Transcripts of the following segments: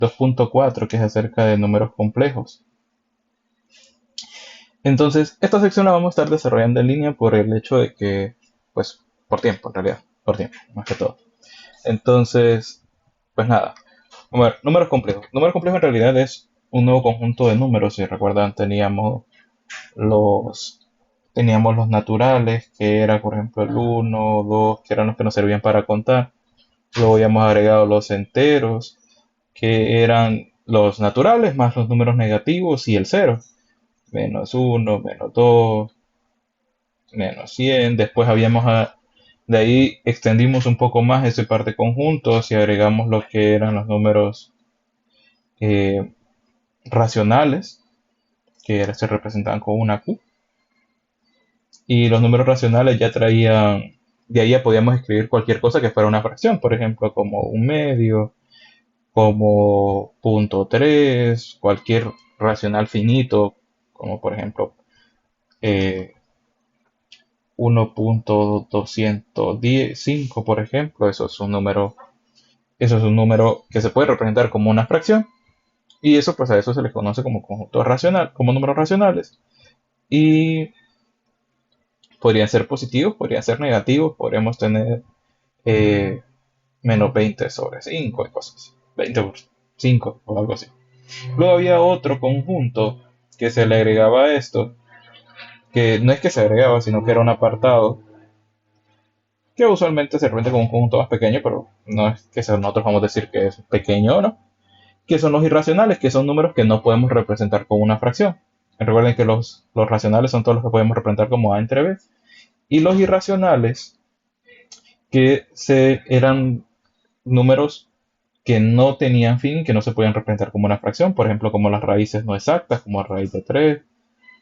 2.4, que es acerca de números complejos. Entonces, esta sección la vamos a estar desarrollando en línea por el hecho de que, pues, por tiempo, en realidad, por tiempo, más que todo. Entonces, pues nada. A ver, números complejos. Números complejos en realidad es un nuevo conjunto de números. Si recuerdan, los, teníamos los naturales, que era, por ejemplo, el uno, 2, que eran los que nos servían para contar. Luego habíamos agregado los enteros, que eran los naturales más los números negativos y el cero. Menos uno, menos 2, menos 100. Después de ahí extendimos un poco más ese par de conjuntos y agregamos lo que eran los números eh, racionales, que se representaban con una Q. Y los números racionales ya traían, de ahí ya podíamos escribir cualquier cosa que fuera una fracción, por ejemplo, como un medio, como punto 3, cualquier racional finito, como por ejemplo eh, 1.215, por ejemplo. Eso es un número que se puede representar como una fracción. Y eso, pues a eso se les conoce como conjuntos racional, como números racionales. Y podrían ser positivos, podrían ser negativos, podríamos tener eh, menos 20 sobre 5 y cosas así. 20 por 5 o algo así. Luego había otro conjunto que se le agregaba a esto, que no es que se agregaba, sino que era un apartado, que usualmente se representa como un conjunto más pequeño, pero no es que nosotros vamos a decir que es pequeño o no, que son los irracionales, que son números que no podemos representar con una fracción. Recuerden que los racionales son todos los que podemos representar como a entre b, y los irracionales eran números que no tenían fin, que no se podían representar como una fracción, por ejemplo, como las raíces no exactas, como raíz de 3,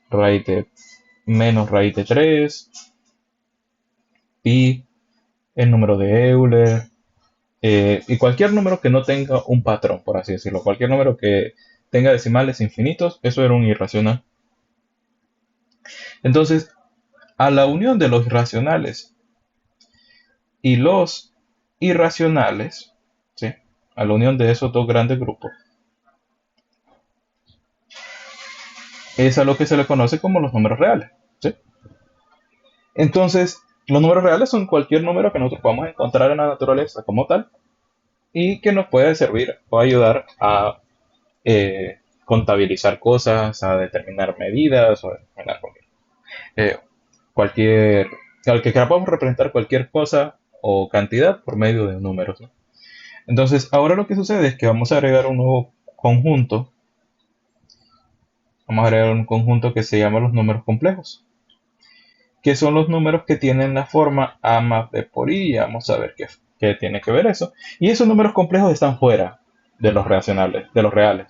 raíz de menos raíz de 3, pi, el número de Euler, y cualquier número que no tenga un patrón, por así decirlo, cualquier número que tenga decimales infinitos, eso era un irracional. Entonces, a la unión de los racionales y los irracionales, ¿sí? A la unión de esos dos grandes grupos, es a lo que se le conoce como los números reales, ¿sí? Entonces, los números reales son cualquier número que nosotros podamos encontrar en la naturaleza como tal y que nos puede servir o ayudar a contabilizar cosas, a determinar medidas o a determinar eh, cualquier, al que queramos representar cualquier cosa o cantidad por medio de números, ¿no? Entonces, ahora lo que sucede es que vamos a agregar un nuevo conjunto. Vamos a agregar un conjunto que se llama los números complejos, que son los números que tienen la forma a más b por i. Vamos a ver qué tiene que ver eso. Y esos números complejos están fuera de los racionales, de los reales.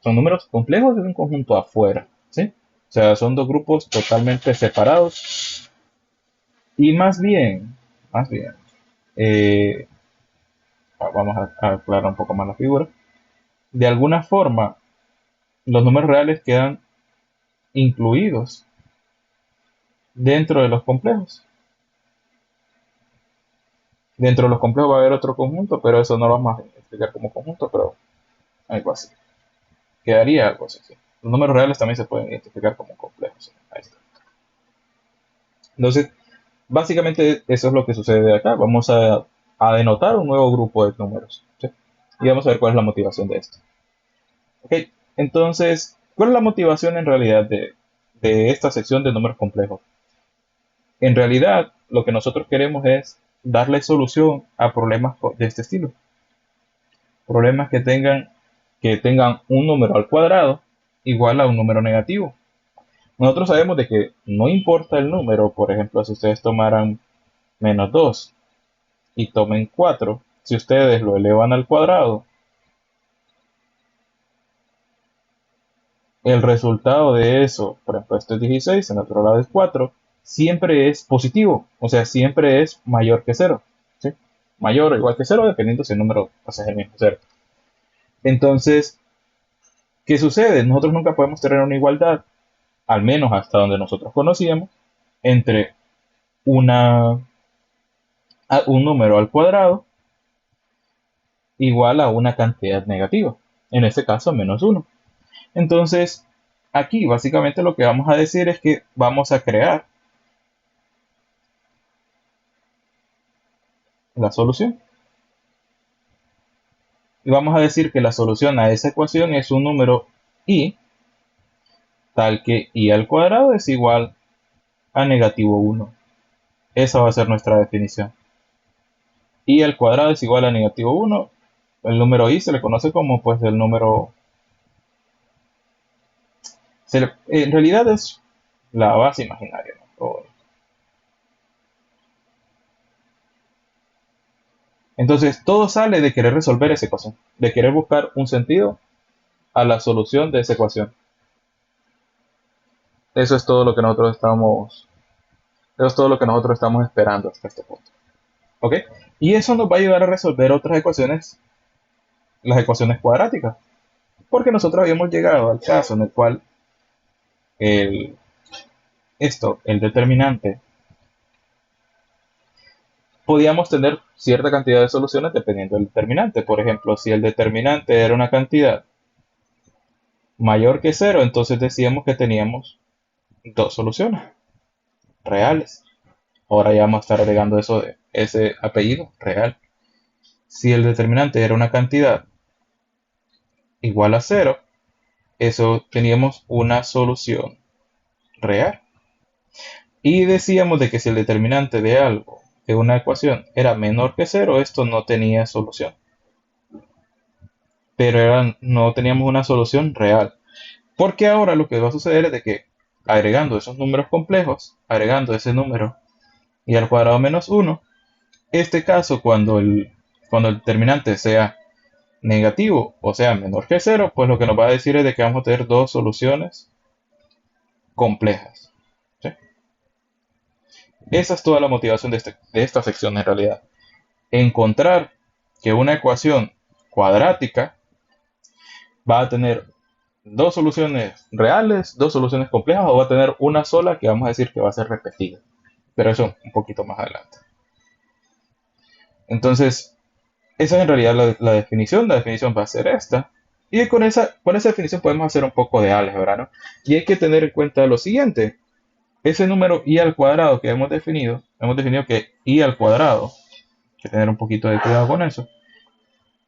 Son números complejos de un conjunto afuera, ¿sí? O sea, son dos grupos totalmente separados. Y más bien, eh, vamos a aclarar un poco más la figura. De alguna forma, los números reales quedan incluidos dentro de los complejos. Dentro de los complejos va a haber otro conjunto, pero eso no lo vamos a explicar como conjunto, pero algo así. Quedaría algo así. Sí. Los números reales también se pueden identificar como complejos. Ahí está. Entonces, básicamente eso es lo que sucede acá. Vamos a denotar un nuevo grupo de números, ¿sí? Y vamos a ver cuál es la motivación de esto. Ok, entonces, ¿cuál es la motivación en realidad de esta sección de números complejos? En realidad, lo que nosotros queremos es darle solución a problemas de este estilo. Problemas que tengan un número al cuadrado igual a un número negativo. Nosotros sabemos de que no importa el número. Por ejemplo, si ustedes tomaran menos 2 y tomen 4, si ustedes lo elevan al cuadrado, el resultado de eso, por ejemplo, esto es 16, en otro lado es 4, siempre es positivo, o sea, siempre es mayor que 0, ¿sí? Mayor o igual que 0, dependiendo si el número es el mismo 0. Entonces, ¿qué sucede? Nosotros nunca podemos tener una igualdad, al menos hasta donde nosotros conocíamos, entre una, un número al cuadrado igual a una cantidad negativa. en este caso menos uno. Entonces, aquí básicamente lo que vamos a decir es que vamos a crear la solución. Y vamos a decir que la solución a esa ecuación es un número i, tal que i al cuadrado es igual a negativo 1. Esa va a ser nuestra definición. I al cuadrado es igual a negativo 1. El número i se le conoce como pues el número... en realidad es la base imaginaria, ¿no? Entonces, todo sale de querer resolver esa ecuación, de querer buscar un sentido a la solución de esa ecuación. Eso es todo lo que nosotros estamos, eso es todo lo que nosotros estamos esperando hasta este punto. ¿Ok? Y eso nos va a ayudar a resolver otras ecuaciones, las ecuaciones cuadráticas. Porque nosotros habíamos llegado al caso en el cual el, el determinante, podíamos tener cierta cantidad de soluciones dependiendo del determinante. Por ejemplo, si el determinante era una cantidad mayor que cero, entonces decíamos que teníamos dos soluciones reales. Ahora ya vamos a estar agregando eso de ese apellido real. Si el determinante era una cantidad igual a cero, eso teníamos una solución real. Y decíamos de que si el determinante de algo, de una ecuación, era menor que cero, esto no tenía solución. Pero no teníamos una solución real. Porque ahora lo que va a suceder es de que agregando esos números complejos, agregando ese número y al cuadrado menos 1, este caso cuando el determinante sea negativo o sea menor que cero, pues lo que nos va a decir es de que vamos a tener dos soluciones complejas. ¿Sí? Esa es toda la motivación de esta sección en realidad. Encontrar que una ecuación cuadrática va a tener dos soluciones reales, dos soluciones complejas, o va a tener una sola que vamos a decir que va a ser repetida. Pero eso un poquito más adelante. Entonces, esa es en realidad la definición. La definición va a ser esta. Y con esa definición podemos hacer un poco de álgebra, ¿no? Y hay que tener en cuenta lo siguiente. Ese número i al cuadrado que hemos definido que i al cuadrado, hay que tener un poquito de cuidado con eso,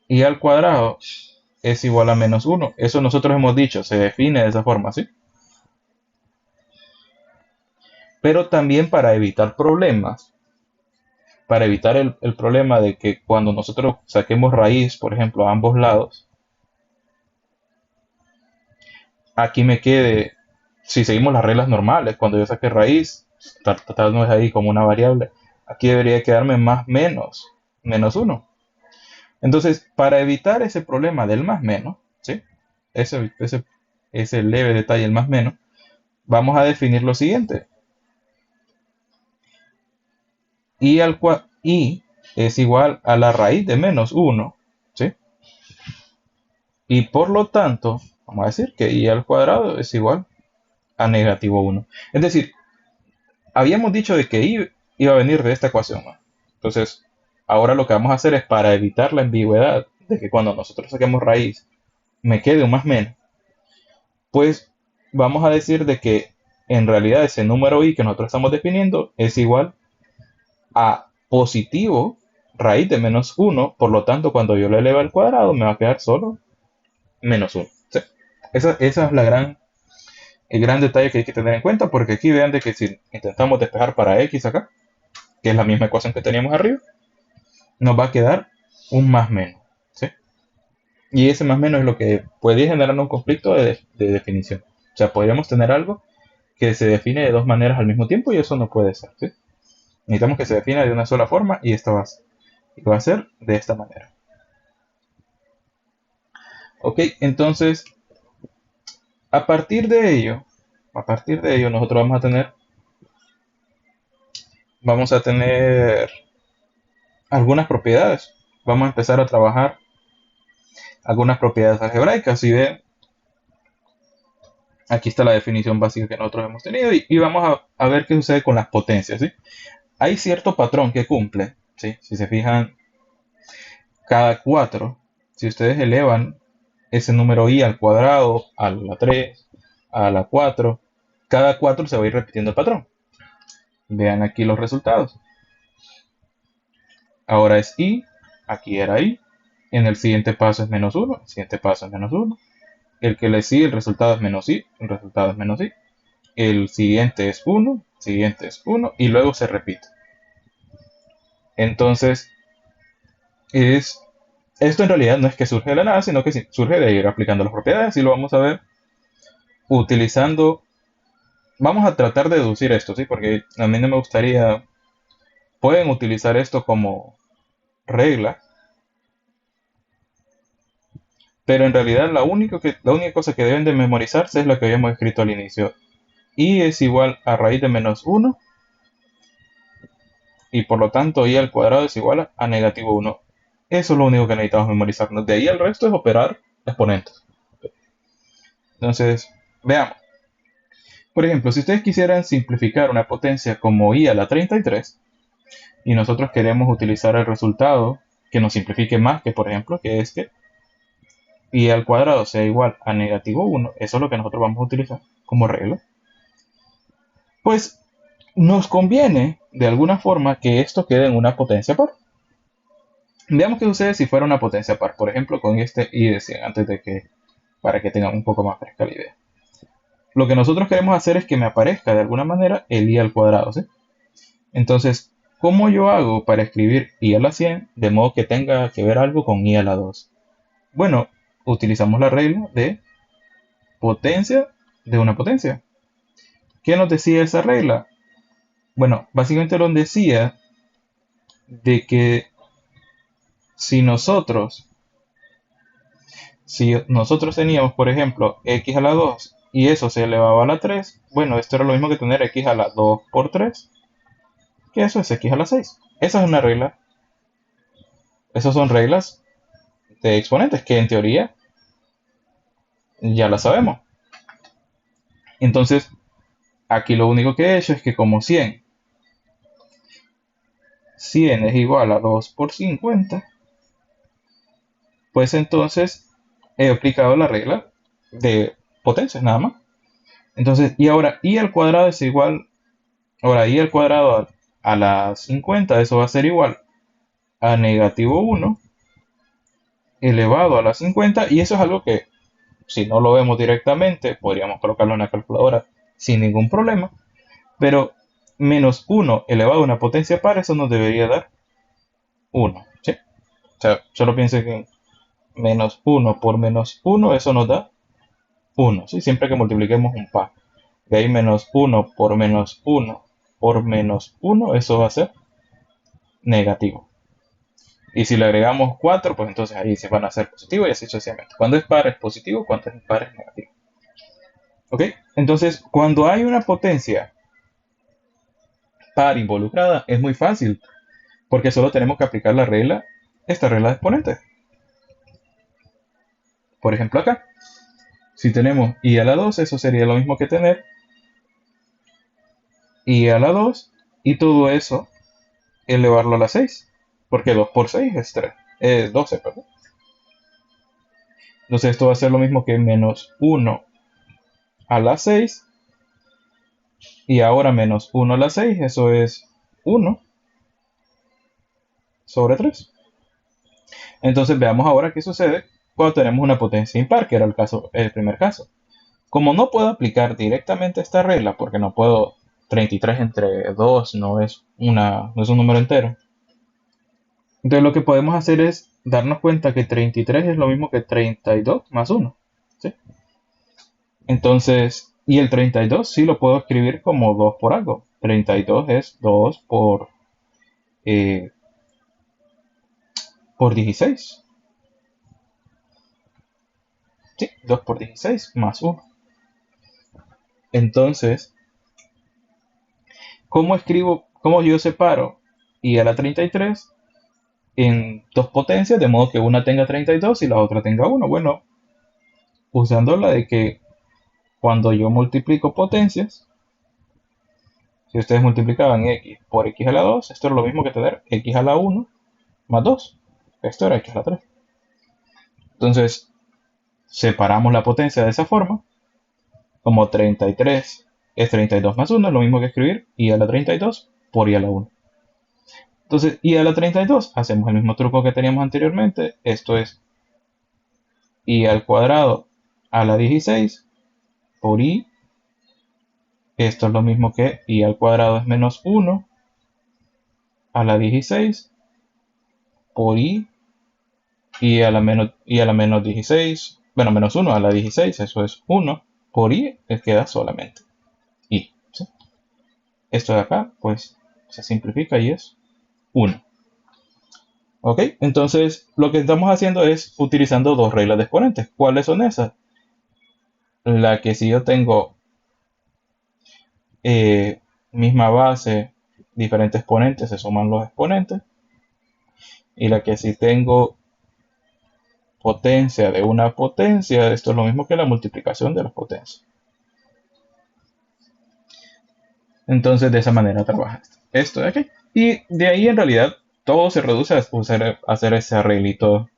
i al cuadrado es igual a menos 1. Eso nosotros hemos dicho, se define de esa forma, ¿sí? Pero también para evitar problemas, para evitar el problema de que cuando nosotros saquemos raíz, por ejemplo, a ambos lados, aquí me quede, si seguimos las reglas normales, cuando yo saque raíz, tratando de ahí como una variable, aquí debería quedarme más menos 1. Entonces, para evitar ese problema del más menos, ¿sí? Ese leve detalle, el más menos, vamos a definir lo siguiente. I es igual a la raíz de menos 1, ¿sí? Y por lo tanto, vamos a decir que i al cuadrado es igual a negativo 1. Es decir, habíamos dicho de que i iba a venir de esta ecuación, ¿no? Entonces, ahora lo que vamos a hacer es para evitar la ambigüedad de que cuando nosotros saquemos raíz me quede un más menos, pues vamos a decir de que en realidad ese número i que nosotros estamos definiendo es igual a positivo raíz de menos 1, por lo tanto cuando yo lo eleve al cuadrado me va a quedar solo menos 1. ¿Sí? Esa es el gran detalle que hay que tener en cuenta, porque aquí vean de que si intentamos despejar para x acá, que es la misma ecuación que teníamos arriba, nos va a quedar un más menos. ¿Sí? Y ese más menos es lo que puede generar un conflicto de definición. O sea, podríamos tener algo que se define de dos maneras al mismo tiempo y eso no puede ser. ¿Sí? Necesitamos que se defina de una sola forma y esto va a ser de esta manera. Ok, entonces, a partir de ello, nosotros vamos a tener algunas propiedades. Vamos a empezar a trabajar algunas propiedades algebraicas. Si ven, aquí está la definición básica que nosotros hemos tenido y vamos a ver qué sucede con las potencias. ¿Sí? Hay cierto patrón que cumple. ¿Sí? Si se fijan, cada 4, si ustedes elevan ese número i al cuadrado, a la 3, a la 4. Cada 4 se va a ir repitiendo el patrón. Vean aquí los resultados. Ahora es i, aquí era i. En el siguiente paso es menos 1, el siguiente paso es menos 1. El que le sigue, el resultado es menos i, el resultado es menos i. El siguiente es 1, siguiente es 1 y luego se repite. Entonces, esto en realidad no es que surge de la nada, sino que surge de ir aplicando las propiedades y lo vamos a ver utilizando. Vamos a tratar de deducir esto, ¿sí? Porque a mí no me gustaría. Pueden utilizar esto como regla, pero en realidad la única cosa que deben de memorizarse es lo que habíamos escrito al inicio. I es igual a raíz de menos 1 y por lo tanto i al cuadrado es igual a negativo 1. Eso es lo único que necesitamos memorizarnos. De ahí el resto es operar exponentes. Entonces, veamos. Por ejemplo, si ustedes quisieran simplificar una potencia como i a la 33 y nosotros queremos utilizar el resultado que nos simplifique más, que por ejemplo, que es que i al cuadrado sea igual a negativo 1, eso es lo que nosotros vamos a utilizar como regla, pues nos conviene de alguna forma que esto quede en una potencia par. Veamos qué sucede si fuera una potencia par, por ejemplo, con este i de 100, antes de que, para que tengan un poco más fresca la idea. Lo que nosotros queremos hacer es que me aparezca de alguna manera el i al cuadrado, ¿sí? Entonces, ¿cómo yo hago para escribir i a la 100 de modo que tenga que ver algo con i a la 2? Bueno, utilizamos la regla de potencia de una potencia. ¿Qué nos decía esa regla? Bueno, básicamente nos decía de que si nosotros teníamos, por ejemplo, x a la 2 y eso se elevaba a la 3, bueno, esto era lo mismo que tener x a la 2 por 3, que eso es x a la 6. Esa es una regla. Esas son reglas de exponentes que en teoría ya las sabemos. Entonces, aquí lo único que he hecho es que como 100 es igual a 2 por 50, pues entonces he aplicado la regla de potencias nada más. Entonces, y ahora i al cuadrado es igual, ahora i al cuadrado a la 50, eso va a ser igual a negativo 1 elevado a la 50, y eso es algo que si no lo vemos directamente podríamos colocarlo en la calculadora sin ningún problema, pero menos 1 elevado a una potencia par, eso nos debería dar 1, ¿sí? O sea, solo piensen que menos 1 por menos 1, eso nos da 1, ¿sí? Siempre que multipliquemos un par. De ahí menos 1 por menos 1 por menos 1, eso va a ser negativo. Y si le agregamos 4, pues entonces ahí se van a hacer positivos y así sucesivamente. Cuando es par es positivo, cuando es par es negativo. ¿Ok? Entonces, cuando hay una potencia par involucrada, es muy fácil, porque solo tenemos que aplicar la regla, esta regla de exponentes. Por ejemplo, acá, si tenemos i a la 2, eso sería lo mismo que tener i a la 2 y todo eso elevarlo a la 6, porque 2 por 6 es 3, 12, perdón. Entonces esto va a ser lo mismo que menos 1 a la 6, y ahora menos 1 a la 6, eso es 1 sobre 3. Entonces veamos ahora qué sucede cuando tenemos una potencia impar, que era el primer caso. Como no puedo aplicar directamente esta regla, porque no puedo 33 entre 2, no es un número entero. Entonces lo que podemos hacer es darnos cuenta que 33 es lo mismo que 32 más 1, ¿sí? Entonces, y el 32 sí lo puedo escribir como 2 por algo. 32 es 2 eh, por 16. Sí, 2 por 16 más 1. Entonces, cómo yo separo i a la 33 en dos potencias, de modo que una tenga 32 y la otra tenga 1? Bueno, usando la de que cuando yo multiplico potencias, si ustedes multiplicaban x por x a la 2, esto era lo mismo que tener x a la 1 más 2. Esto era x a la 3. Entonces, separamos la potencia de esa forma, como 33 es 32 más 1, es lo mismo que escribir i a la 32 por i a la 1. Entonces, i a la 32, hacemos el mismo truco que teníamos anteriormente, esto es i al cuadrado a la 16 por i, esto es lo mismo que i al cuadrado es menos 1 a la 16 por i a la menos 16, bueno, menos 1 a la 16, eso es 1, por i queda solamente i, ¿sí? Esto de acá, pues, se simplifica y es 1. ¿Ok? Entonces, lo que estamos haciendo es utilizando dos reglas de exponentes. ¿Cuáles son esas? La que si yo tengo misma base, diferentes exponentes, se suman los exponentes. Y la que si tengo potencia de una potencia, esto es lo mismo que la multiplicación de las potencias. Entonces, de esa manera trabaja esto de aquí. Y de ahí, en realidad, todo se reduce a hacer ese arreglito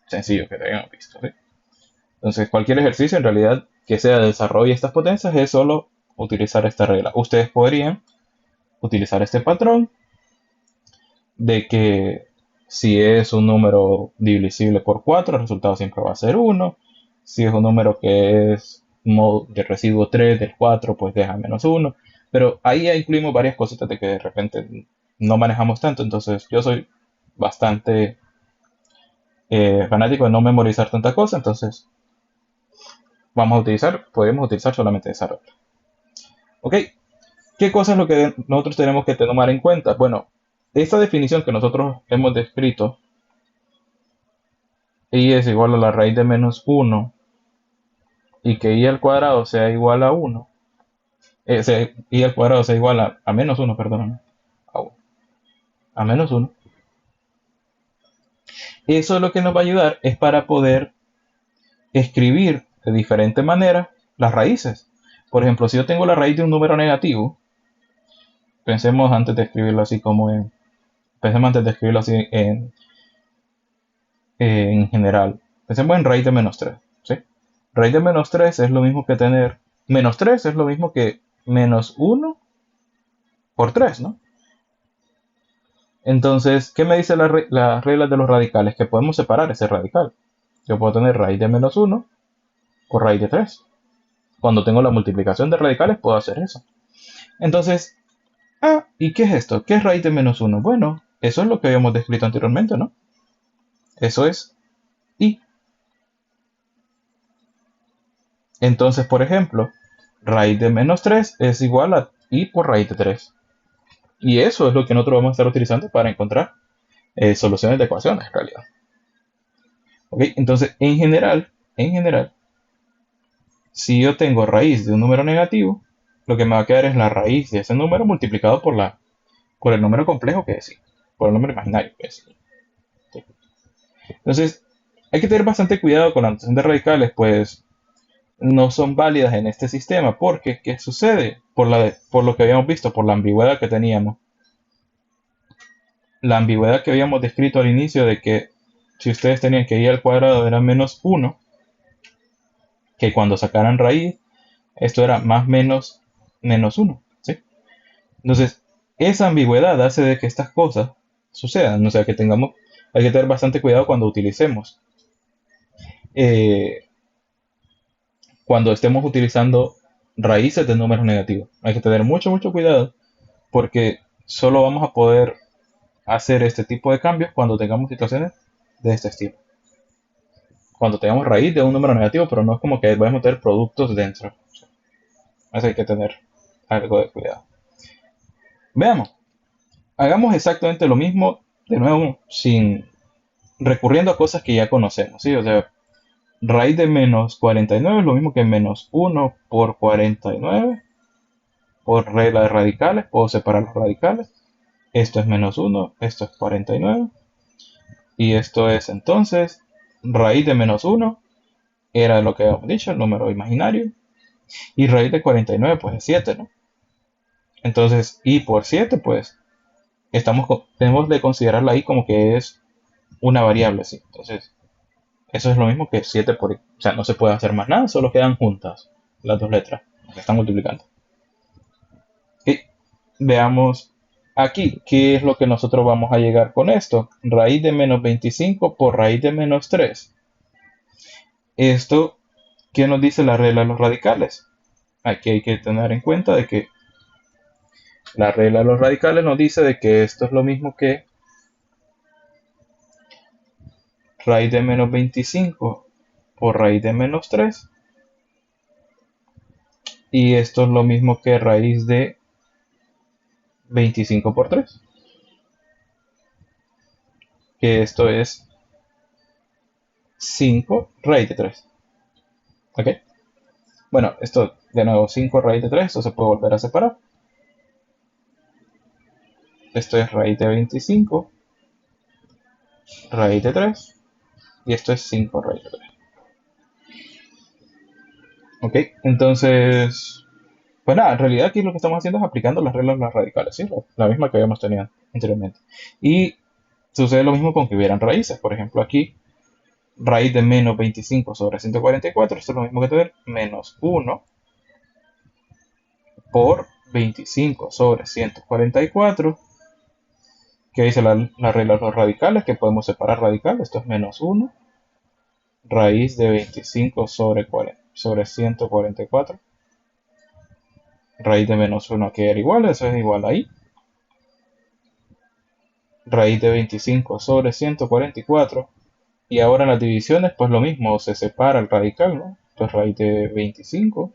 sencillo que habíamos visto, ¿sí? Entonces, cualquier ejercicio, en realidad, que sea de desarrollo de estas potencias, es solo utilizar esta regla. Ustedes podrían utilizar este patrón de que si es un número divisible por 4, el resultado siempre va a ser 1. Si es un número que es de residuo 3 del 4, pues deja menos 1. Pero ahí ya incluimos varias cositas de que de repente no manejamos tanto. Entonces yo soy bastante fanático de no memorizar tanta cosa. Entonces podemos utilizar solamente esa regla. ¿Ok? ¿Qué cosa es lo que nosotros tenemos que tomar en cuenta? Bueno, esta definición que nosotros hemos descrito, y es igual a la raíz de menos 1 y que i al cuadrado sea igual a 1, i al cuadrado sea igual a menos 1, perdóname, a menos 1. Eso lo que nos va a ayudar es para poder escribir de diferente manera las raíces. Por ejemplo, si yo tengo la raíz de un número negativo, pensemos antes de escribirlo así en general. Pensemos en raíz de menos 3, ¿sí? Raíz de menos 3 es lo mismo que tener, menos 3 es lo mismo que menos 1 por 3, ¿no? Entonces, ¿qué me dice las reglas de los radicales? Que podemos separar ese radical. Yo puedo tener raíz de menos 1 por raíz de 3. Cuando tengo la multiplicación de radicales puedo hacer eso. Entonces, ¿y qué es esto? ¿Qué es raíz de menos 1? Bueno, eso es lo que habíamos descrito anteriormente, ¿no? Eso es i. Entonces, por ejemplo, raíz de menos 3 es igual a i por raíz de 3. Y eso es lo que nosotros vamos a estar utilizando para encontrar soluciones de ecuaciones en realidad. ¿Ok? Entonces, en general, si yo tengo raíz de un número negativo, lo que me va a quedar es la raíz de ese número multiplicado por el número complejo que es, por el número imaginario que es. ¿Sí? Entonces, hay que tener bastante cuidado con la notación de radicales, pues no son válidas en este sistema, porque ¿qué sucede? Por lo que habíamos visto, por la ambigüedad que teníamos. La ambigüedad que habíamos descrito al inicio de que si ustedes tenían que i al cuadrado era menos 1, que cuando sacaran raíz, esto era más menos 1, ¿sí? Entonces, esa ambigüedad hace de que estas cosas sucedan, o sea, hay que tener bastante cuidado eh, cuando estemos utilizando raíces de números negativos. Hay que tener mucho, mucho cuidado, porque solo vamos a poder hacer este tipo de cambios cuando tengamos situaciones de este estilo. Cuando tengamos raíz de un número negativo, pero no es como que vamos a meter productos dentro. Así hay que tener algo de cuidado. Veamos, hagamos exactamente lo mismo, de nuevo, recurriendo a cosas que ya conocemos, ¿sí? O sea, raíz de menos 49 es lo mismo que menos 1 por 49 por regla de radicales, puedo separar los radicales. Esto es menos 1, esto es 49. Y esto es entonces raíz de menos 1, era lo que habíamos dicho, el número imaginario. Y raíz de 49 pues es 7, ¿no? Entonces i por 7 pues tenemos de considerarla ahí como que es una variable, ¿sí? Entonces Eso es lo mismo que 7 por... O sea, no se puede hacer más nada, solo quedan juntas las dos letras, que están multiplicando. Y veamos aquí, ¿qué es lo que nosotros vamos a llegar con esto? Raíz de menos 25 por raíz de menos 3. Esto, ¿qué nos dice la regla de los radicales? Aquí hay que tener en cuenta de que la regla de los radicales nos dice de que esto es lo mismo que raíz de menos 25 por raíz de menos 3. Y esto es lo mismo que raíz de 25 por 3. Que esto es 5 raíz de 3. ¿Ok? Bueno, esto de nuevo 5 raíz de 3, esto se puede volver a separar. Esto es raíz de 25 raíz de 3 y esto es 5 raíz de 3. ¿Ok? Entonces, pues nada, en realidad aquí lo que estamos haciendo es aplicando las reglas de las radicales, ¿sí? La misma que habíamos tenido anteriormente. Y sucede lo mismo con que hubieran raíces. Por ejemplo, aquí raíz de menos 25 sobre 144, esto es lo mismo que tener menos 1 por 25 sobre 144, que dice la regla de los radicales, que podemos separar radicales. Esto es menos 1 raíz de 25 sobre 144. Raíz de menos 1 que era igual, eso es igual ahí. Raíz de 25 sobre 144. Y ahora en las divisiones, pues lo mismo, se separa el radical, ¿no? Entonces raíz de 25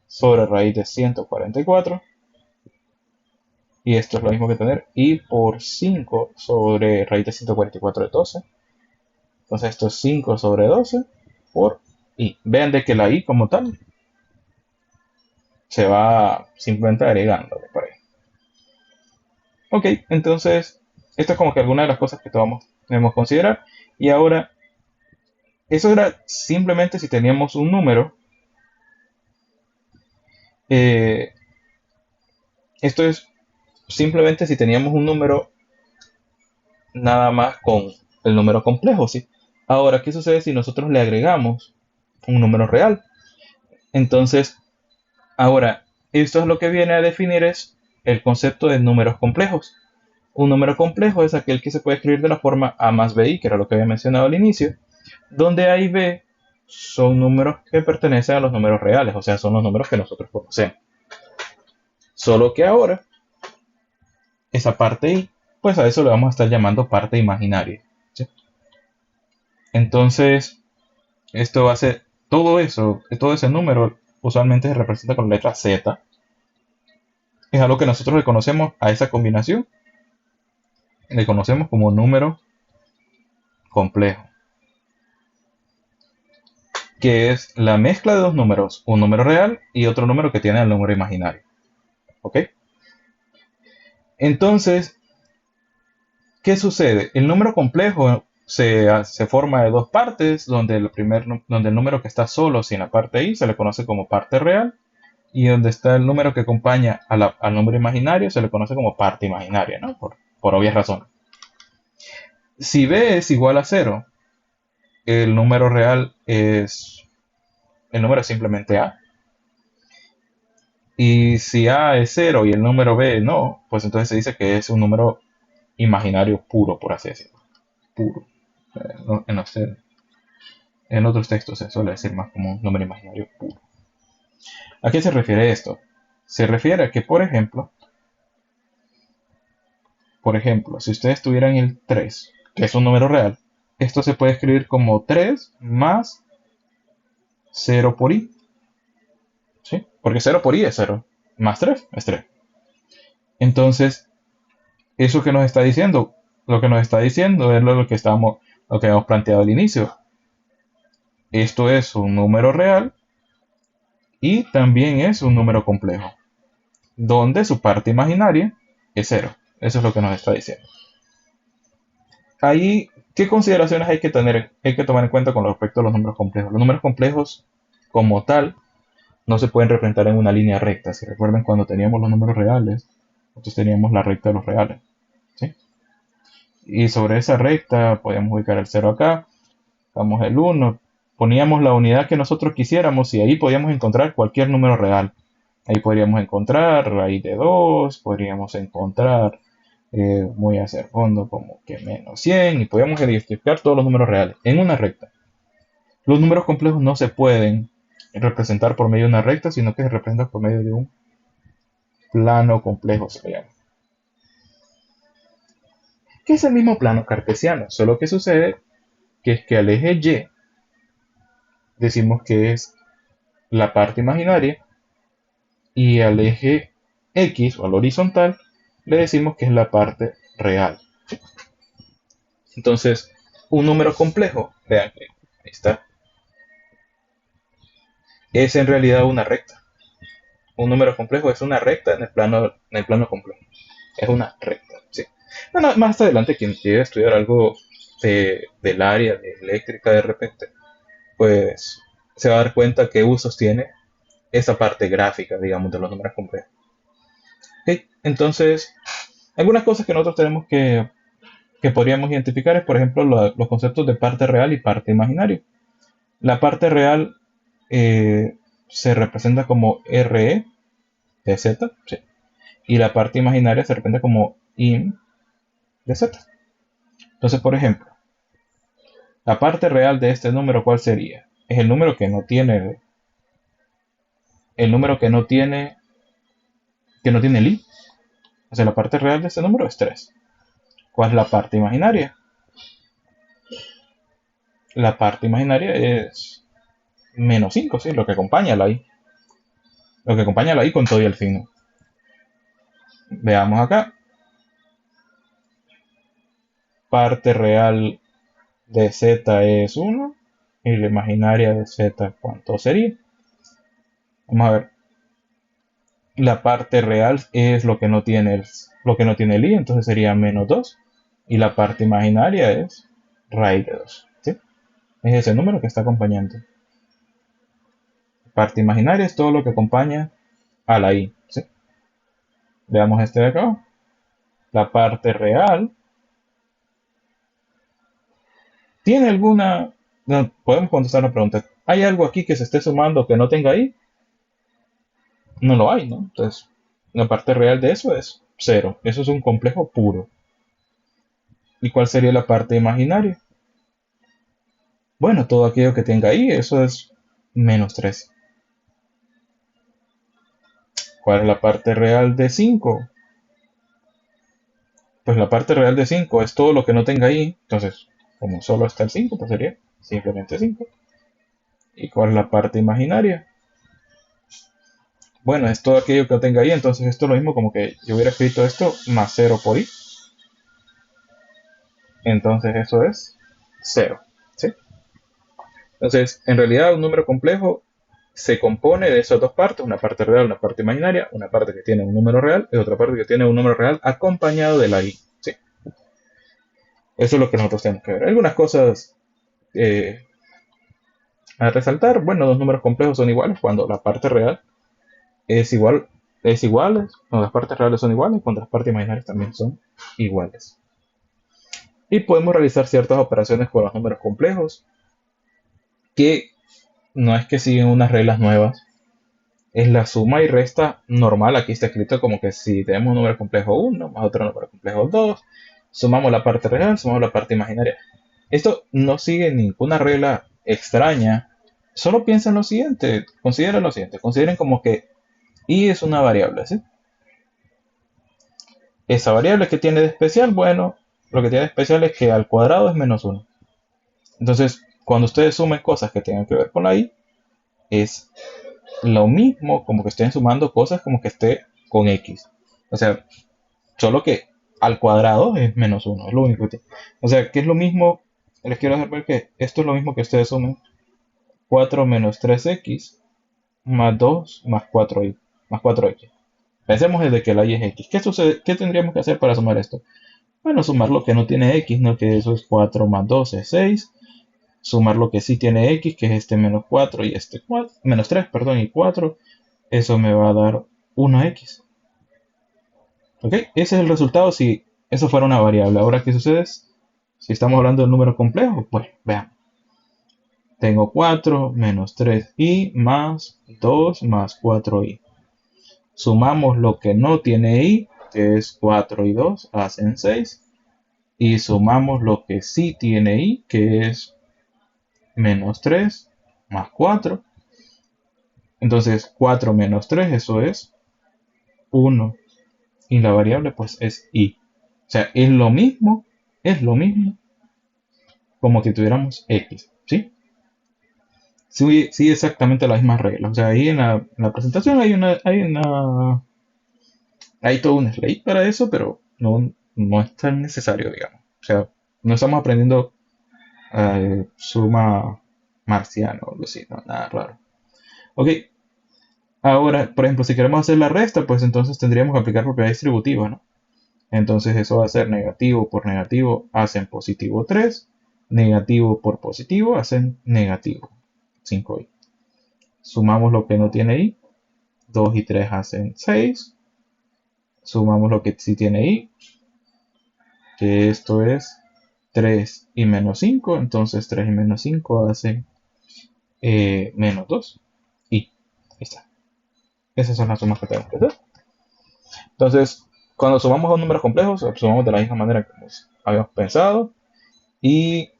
sobre raíz de 144. Y esto es lo mismo que tener i por 5 sobre raíz de 144 de 12. Entonces esto es 5 sobre 12 por i. Vean de que la i como tal se va simplemente agregando por ahí. Ok, entonces esto es como que alguna de las cosas que debemos considerar. Y ahora, eso era simplemente si teníamos un número. Eh, Esto es simplemente si teníamos un número nada más con el número complejo, ¿sí? Ahora, ¿qué sucede si nosotros le agregamos un número real? Entonces, ahora, esto es lo que viene a definir es el concepto de números complejos. Un número complejo es aquel que se puede escribir de la forma a más bi, que era lo que había mencionado al inicio, donde a y b son números que pertenecen a los números reales, o sea, son los números que nosotros conocemos. Solo que ahora, esa parte y, pues a eso le vamos a estar llamando parte imaginaria, ¿sí? Entonces, esto va a ser todo eso, todo ese número usualmente se representa con la letra Z. Es algo que nosotros le conocemos a esa combinación, le conocemos como número complejo, que es la mezcla de dos números, un número real y otro número que tiene el número imaginario. ¿Ok? Entonces, ¿qué sucede? El número complejo se forma de dos partes, donde el número que está solo sin la parte i se le conoce como parte real, y donde está el número que acompaña al número imaginario se le conoce como parte imaginaria, ¿no? Por obvias razones. Si b es igual a 0, el número real es el número es simplemente a. Y si a es 0 y el número b no, pues entonces se dice que es un número imaginario puro, por así decirlo. Puro. En otros textos se suele decir más como un número imaginario puro. ¿A qué se refiere esto? Se refiere a que, por ejemplo, si ustedes tuvieran el 3, que es un número real, esto se puede escribir como 3 más 0 por i. ¿Sí? Porque 0 por i es 0, más 3 es 3. Entonces, ¿eso que nos está diciendo? Lo que nos está diciendo es lo que habíamos planteado al inicio. Esto es un número real y también es un número complejo, donde su parte imaginaria es 0. Eso es lo que nos está diciendo. Ahí, ¿qué consideraciones hay que tomar en cuenta con respecto a los números complejos? Los números complejos, como tal, no se pueden representar en una línea recta. Si recuerdan, cuando teníamos los números reales, nosotros teníamos la recta de los reales, ¿sí? Y sobre esa recta podíamos ubicar el 0 acá, Damos el 1, poníamos la unidad que nosotros quisiéramos y ahí podíamos encontrar cualquier número real. Ahí podríamos encontrar raíz de 2, podríamos encontrar, voy a hacer fondo como que menos 100 y podríamos identificar todos los números reales en una recta. Los números complejos no se pueden representar por medio de una recta, sino que se representan por medio de un plano complejo, se le llama. Que es el mismo plano cartesiano, solo que sucede que es que al eje Y decimos que es la parte imaginaria y al eje X o al horizontal le decimos que es la parte real. Entonces, un número complejo, vean que ahí está, es en realidad una recta. Un número complejo es una recta en el plano complejo. Es una recta, sí. Bueno, más adelante, quien quiera estudiar algo del área de eléctrica de repente, pues se va a dar cuenta qué usos tiene esa parte gráfica, digamos, de los números complejos. Ok, entonces, algunas cosas que nosotros tenemos que podríamos identificar es, por ejemplo, los conceptos de parte real y parte imaginaria. La parte real se representa como RE de Z, sí, y la parte imaginaria se representa como IM de Z. Entonces, por ejemplo, la parte real de este número, ¿cuál sería? Es el número que no tiene, el i. O sea, la parte real de este número es 3. ¿Cuál es la parte imaginaria? La parte imaginaria es menos 5, ¿sí? Lo que acompaña a la i. Lo que acompaña a la i con todo y el signo. Veamos acá. Parte real de z es 1. Y la imaginaria de z, ¿cuánto sería? Vamos a ver. La parte real es lo que no tiene el i, entonces sería menos 2. Y la parte imaginaria es raíz de 2. ¿Sí? Es ese número que está acompañando. Parte imaginaria es todo lo que acompaña a la i. ¿Sí? Veamos este de acá. La parte real tiene alguna... No, podemos contestar la pregunta. ¿Hay algo aquí que se esté sumando que no tenga i? No lo hay, ¿no? Entonces, la parte real de eso es 0. Eso es un complejo puro. ¿Y cuál sería la parte imaginaria? Bueno, todo aquello que tenga i, eso es menos 3. ¿Cuál es la parte real de 5? Pues la parte real de 5 es todo lo que no tenga i. Entonces, como solo está el 5, pues sería simplemente 5. ¿Y cuál es la parte imaginaria? Bueno, es todo aquello que no tenga i. Entonces, esto es lo mismo como que yo hubiera escrito esto más 0 por i. Entonces, eso es 0. ¿Sí? Entonces, en realidad, un número complejo se compone de esas dos partes, una parte real, una parte imaginaria, una parte que tiene un número real y otra parte que tiene un número real acompañado de la i. ¿Sí? Eso es lo que nosotros tenemos que ver. Algunas cosas eh, a resaltar. Bueno, los números complejos son iguales cuando la parte real es iguales, cuando las partes reales son iguales, cuando las partes imaginarias también son iguales. Y podemos realizar ciertas operaciones con los números complejos que no es que siguen unas reglas nuevas, es la suma y resta normal. Aquí está escrito como que si tenemos un número complejo 1 más otro número complejo 2, sumamos la parte real, sumamos la parte imaginaria. Esto no sigue ninguna regla extraña. Solo piensa en lo siguiente, consideren como que i es una variable, ¿sí? Esa variable que tiene de especial, bueno, lo que tiene de especial es que al cuadrado es menos 1. Entonces, cuando ustedes sumen cosas que tengan que ver con la i, es lo mismo como que estén sumando cosas como que esté con x. O sea, solo que al cuadrado es menos 1, es lo único que tiene. O sea, que es lo mismo, les quiero hacer ver que esto es lo mismo que ustedes sumen 4 menos 3x más 2 más 4y, más 4x. Pensemos desde que la y es x. ¿Qué sucede? ¿Qué tendríamos que hacer para sumar esto? Bueno, sumar lo que no tiene x, ¿no? Que eso es 4 más 2 es 6. Sumar lo que sí tiene x, que es este menos 4 y este 4, menos 3, perdón, y 4. Eso me va a dar 1x. ¿Ok? Ese es el resultado si eso fuera una variable. Ahora, ¿qué sucede? Si estamos hablando del número complejo, pues vean. Tengo 4 menos 3i más 2 más 4i. Sumamos lo que no tiene i, que es 4 y 2, hacen 6. Y sumamos lo que sí tiene i, que es menos 3 más 4. Entonces 4 menos 3, eso es 1. Y la variable pues es i. O sea, es lo mismo como que tuviéramos x, ¿sí? Sí, sí, exactamente las mismas reglas. O sea, ahí en la presentación hay todo un slide para eso, pero no es tan necesario, digamos. O sea, no estamos aprendiendo suma marciana o algo así, no, nada raro. Ok, ahora, por ejemplo, si queremos hacer la resta, pues entonces tendríamos que aplicar propiedad distributiva, ¿no? Entonces eso va a ser negativo por negativo hacen positivo 3, negativo por positivo hacen negativo 5i. Sumamos lo que no tiene i, 2 y 3 hacen 6. Sumamos lo que sí tiene i, que esto es 3 y menos 5, entonces 3 y menos 5 hacen menos 2. Y ahí está. Esas son las sumas que tenemos que hacer. Entonces, cuando sumamos dos números complejos, sumamos de la misma manera que habíamos pensado. Y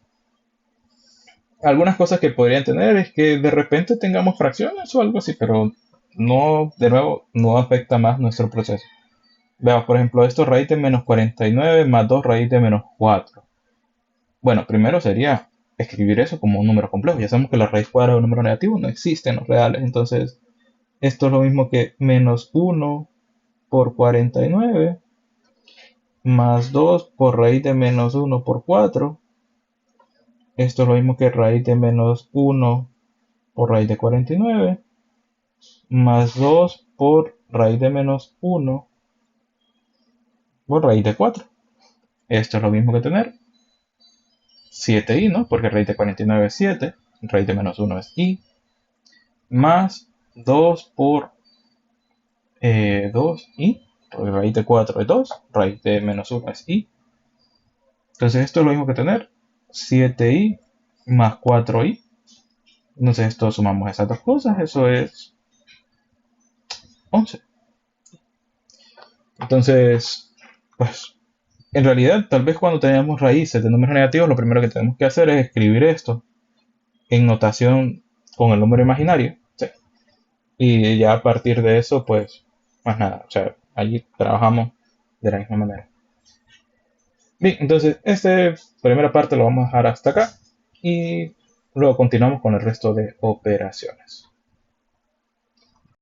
algunas cosas que podrían tener es que de repente tengamos fracciones o algo así, pero no, de nuevo, no afecta más nuestro proceso. Veamos, por ejemplo, esto raíz de menos 49 más 2 raíz de menos 4. Bueno, primero sería escribir eso como un número complejo. Ya sabemos que la raíz cuadrada de un número negativo no existe en los reales. Entonces, esto es lo mismo que menos 1 por 49 más 2 por raíz de menos 1 por 4. Esto es lo mismo que raíz de menos 1 por raíz de 49 más 2 por raíz de menos 1 por raíz de 4. Esto es lo mismo que tener 7i, ¿no? Porque raíz de 49 es 7, raíz de menos 1 es i, más 2 por 2i, porque raíz de 4 es 2, raíz de menos 1 es i. Entonces esto es lo mismo que tener 7i más 4i. Entonces esto sumamos esas dos cosas, eso es 11. Entonces, pues en realidad tal vez cuando tenemos raíces de números negativos, lo primero que tenemos que hacer es escribir esto en notación con el número imaginario, ¿sí? Y ya a partir de eso, pues más nada, o sea, allí trabajamos de la misma manera. Bien, entonces esta primera parte lo vamos a dejar hasta acá y luego continuamos con el resto de operaciones.